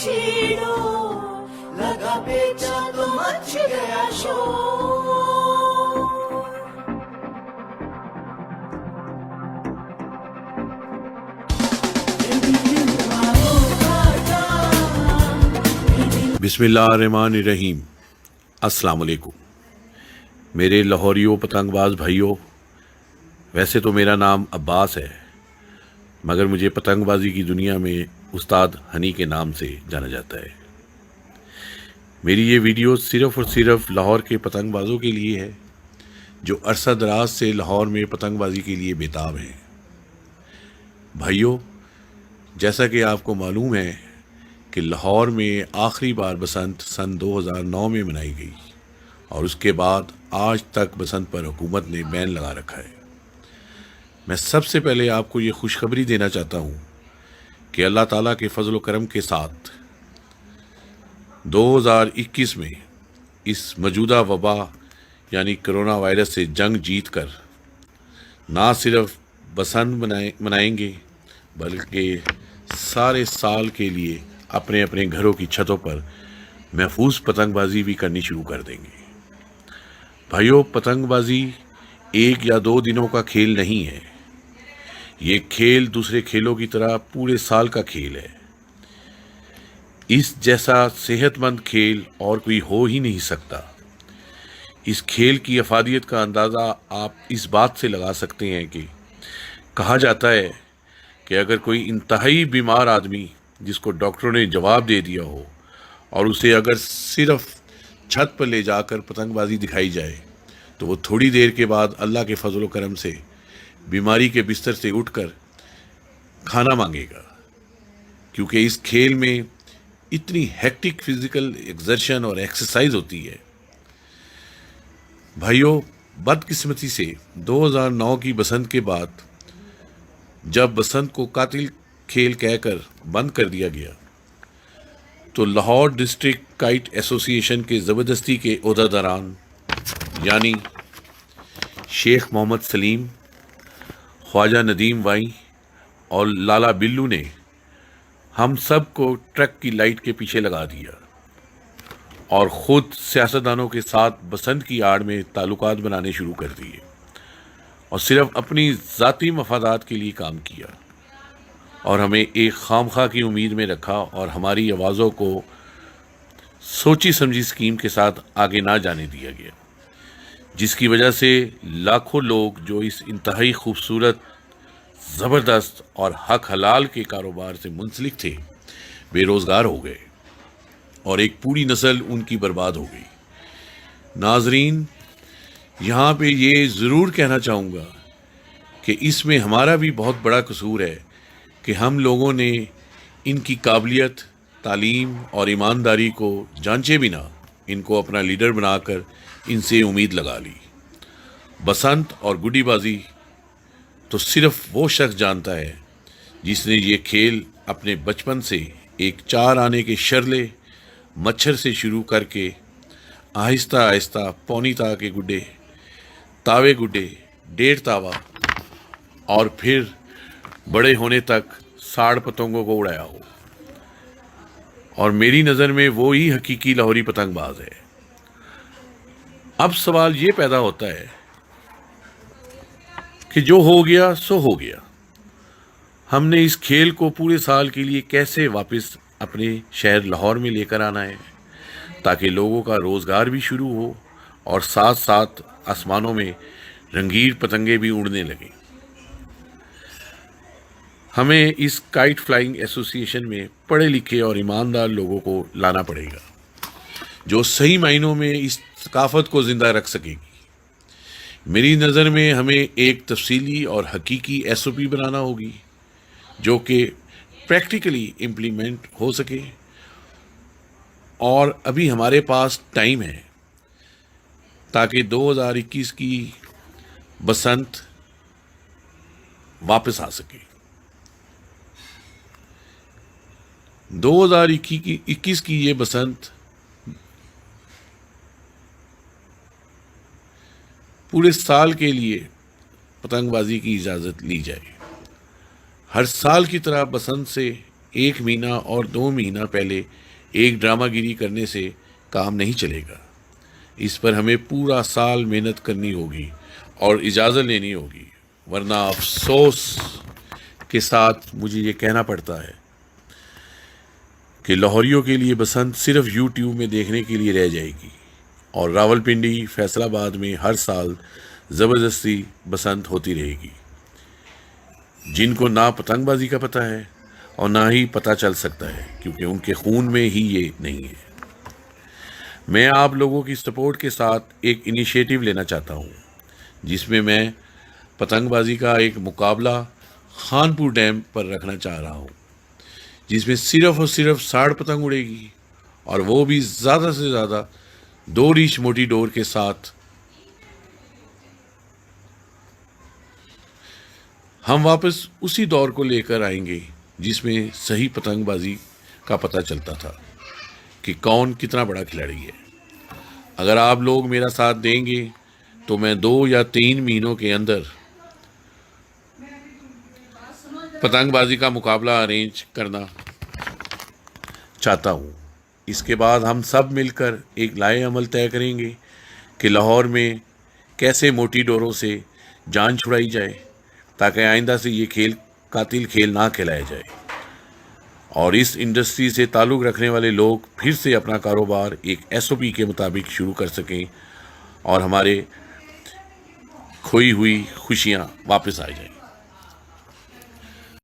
چھیڑو لگا بیچا تو مچ گیا شور بسم اللہ الرحمن الرحیم۔ السلام علیکم میرے لاہوریوں پتنگ باز بھائیوں۔ ویسے تو میرا نام عباس ہے، مگر مجھے پتنگ بازی کی دنیا میں استاد ہنی کے نام سے جانا جاتا ہے۔ میری یہ ویڈیو صرف اور صرف لاہور کے پتنگ بازوں کے لیے ہے جو عرصہ دراز سے لاہور میں پتنگ بازی کے لیے بےتاب ہیں۔ بھائیوں، جیسا کہ آپ کو معلوم ہے کہ لاہور میں آخری بار بسنت سن 2009 میں منائی گئی، اور اس کے بعد آج تک بسنت پر حکومت نے بین لگا رکھا ہے۔ میں سب سے پہلے آپ کو یہ خوشخبری دینا چاہتا ہوں کہ اللہ تعالیٰ کے فضل و کرم کے ساتھ 2021 میں اس موجودہ وبا یعنی کرونا وائرس سے جنگ جیت کر نہ صرف بسنت منائیں گے بلکہ سارے سال کے لیے اپنے اپنے گھروں کی چھتوں پر محفوظ پتنگ بازی بھی کرنی شروع کر دیں گے۔ بھائیوں، پتنگ بازی ایک یا دو دنوں کا کھیل نہیں ہے، یہ کھیل دوسرے کھیلوں کی طرح پورے سال کا کھیل ہے۔ اس جیسا صحت مند کھیل اور کوئی ہو ہی نہیں سکتا۔ اس کھیل کی افادیت کا اندازہ آپ اس بات سے لگا سکتے ہیں کہ کہا جاتا ہے کہ اگر کوئی انتہائی بیمار آدمی جس کو ڈاکٹروں نے جواب دے دیا ہو اور اسے اگر صرف چھت پر لے جا کر پتنگ بازی دکھائی جائے تو وہ تھوڑی دیر کے بعد اللہ کے فضل و کرم سے بیماری کے بستر سے اٹھ کر کھانا مانگے گا، کیونکہ اس کھیل میں اتنی ہیکٹک فزیکل ایکسرشن اور ایکسرسائز ہوتی ہے۔ بھائیوں، بدقسمتی سے 2009 کی بسنت کے بعد جب بسنت کو قاتل کھیل کہہ کر بند کر دیا گیا تو لاہور ڈسٹرکٹ کائٹ ایسوسی ایشن کے زبردستی کے عہدیداران یعنی شیخ محمد سلیم، خواجہ ندیم وائی اور لالا بلو نے ہم سب کو ٹرک کی لائٹ کے پیچھے لگا دیا اور خود سیاستدانوں کے ساتھ بسنت کی آڑ میں تعلقات بنانے شروع کر دیے اور صرف اپنی ذاتی مفادات کے لیے کام کیا اور ہمیں ایک خامخواہ کی امید میں رکھا اور ہماری آوازوں کو سوچی سمجھی اسکیم کے ساتھ آگے نہ جانے دیا گیا، جس کی وجہ سے لاکھوں لوگ جو اس انتہائی خوبصورت، زبردست اور حق حلال کے کاروبار سے منسلک تھے بے روزگار ہو گئے اور ایک پوری نسل ان کی برباد ہو گئی۔ ناظرین، یہاں پہ یہ ضرور کہنا چاہوں گا کہ اس میں ہمارا بھی بہت بڑا قصور ہے کہ ہم لوگوں نے ان کی قابلیت، تعلیم اور ایمانداری کو جانچے بنا ان کو اپنا لیڈر بنا کر ان سے امید لگا لی۔ بسنت اور گڈی بازی تو صرف وہ شخص جانتا ہے جس نے یہ کھیل اپنے بچپن سے ایک 4 آنے کے شرلے مچھر سے شروع کر کے آہستہ آہستہ پونی تا کے گڈے، تاوے گڈے، 1.5 تاوا اور پھر بڑے ہونے تک 60 پتنگوں کو اڑایا ہو، اور میری نظر میں وہی حقیقی لاہوری پتنگ باز ہے۔ اب سوال یہ پیدا ہوتا ہے کہ جو ہو گیا سو ہو گیا، ہم نے اس کھیل کو پورے سال کے لیے کیسے واپس اپنے شہر لاہور میں لے کر آنا ہے تاکہ لوگوں کا روزگار بھی شروع ہو اور ساتھ ساتھ آسمانوں میں رنگین پتنگیں بھی اڑنے لگیں۔ ہمیں اس کائٹ فلائنگ ایسوسی ایشن میں پڑھے لکھے اور ایماندار لوگوں کو لانا پڑے گا جو صحیح معنوں میں اس ثقافت کو زندہ رکھ سکے گی۔ میری نظر میں ہمیں ایک تفصیلی اور حقیقی ایس او پی بنانا ہوگی جو کہ پریکٹیکلی امپلیمنٹ ہو سکے، اور ابھی ہمارے پاس ٹائم ہے تاکہ 2021 کی بسنت واپس آ سکے۔ 2021 کی یہ بسنت پورے سال کے لیے پتنگ بازی کی اجازت لی جائے۔ ہر سال کی طرح بسنت سے 1 مہینہ اور 2 مہینہ پہلے ایک ڈرامہ گیری کرنے سے کام نہیں چلے گا. اس پر ہمیں پورا سال محنت کرنی ہوگی اور اجازت لینی ہوگی، ورنہ افسوس کے ساتھ مجھے یہ کہنا پڑتا ہے کہ لاہوریوں کے لیے بسنت صرف یوٹیوب میں دیکھنے کے لیے رہ جائے گی، اور راولپنڈی، فیصل آباد میں ہر سال زبردستی بسنت ہوتی رہے گی. جن کو نہ پتنگ بازی کا پتہ ہے اور نہ ہی پتہ چل سکتا ہے، کیونکہ ان کے خون میں ہی یہ نہیں ہے. میں آپ لوگوں کی سپورٹ کے ساتھ ایک انیشیٹو لینا چاہتا ہوں، جس میں میں پتنگ بازی کا ایک مقابلہ خانپور ڈیم پر رکھنا چاہ رہا ہوں، جس میں صرف اور صرف 60 پتنگ اڑے گی، اور وہ بھی زیادہ سے زیادہ 2 ریچ موٹی ڈور کے ساتھ. ہم واپس اسی دور کو لے کر آئیں گے جس میں صحیح پتنگ بازی کا پتہ چلتا تھا کہ کون کتنا بڑا کھلاڑی ہے. اگر آپ لوگ میرا ساتھ دیں گے تو میں 2 یا 3 مہینوں کے اندر پتنگ بازی کا مقابلہ ارینج کرنا چاہتا ہوں. اس کے بعد ہم سب مل کر ایک لائحہ عمل طے کریں گے کہ لاہور میں کیسے موٹی ڈوروں سے جان چھڑائی جائے، تاکہ آئندہ سے یہ کھیل قاتل کھیل نہ کھلایا جائے، اور اس انڈسٹری سے تعلق رکھنے والے لوگ پھر سے اپنا کاروبار ایک SOP کے مطابق شروع کر سکیں، اور ہمارے کھوئی ہوئی خوشیاں واپس آ جائیں.